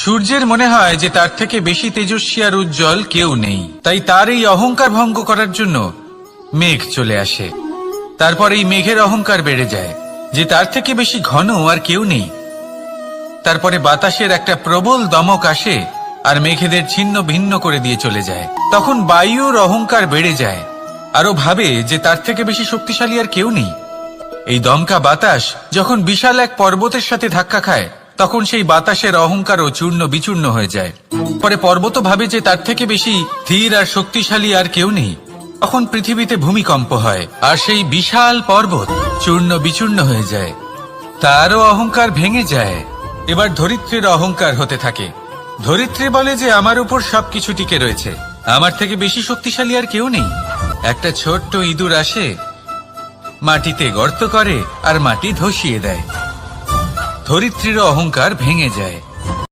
সূর্যের মনে হয় যে তার থেকে বেশি তেজস্বী আর উজ্জ্বল কেউ নেই, তাই তার এই অহংকার ভঙ্গ করার জন্য মেঘ চলে আসে। তারপর এই মেঘের অহংকার বেড়ে যায় যে তার থেকে বেশি ঘন আর কেউ নেই। তারপরে বাতাসের একটা প্রবল দমক আসে আর মেঘেদের ছিন্ন ভিন্ন করে দিয়ে চলে যায়। তখন বায়ুর অহংকার বেড়ে যায়, আরো ভাবে যে তার থেকে বেশি শক্তিশালী আর কেউ নেই। এই দমকা বাতাস যখন বিশাল এক পর্বতের সাথে ধাক্কা খায়, তখন সেই বাতাসের অহংকারও চূর্ণ বিচূর্ণ হয়ে যায়। পরে পর্বত ভাবে যে তার থেকে বেশি ধীর আর শক্তিশালী আর কেউ নেই। তখন পৃথিবীতে ভূমিকম্প হয় আর সেই বিশাল পর্বত চূর্ণ বিচূর্ণ হয়ে যায়। তারও অহংকার ভেঙে যায়। এবার ধরিত্রীর অহংকার হতে থাকে। ধরিত্রী বলে যে আমার উপর সবকিছু টিকে রয়েছে, আমার থেকে বেশি শক্তিশালী আর কেউ নেই। একটা ছোট্ট ইঁদুর আসে, মাটিতে গর্ত করে আর মাটি ধসিয়ে দেয়। ধরিত্রীর অহংকার ভেঙে যায়।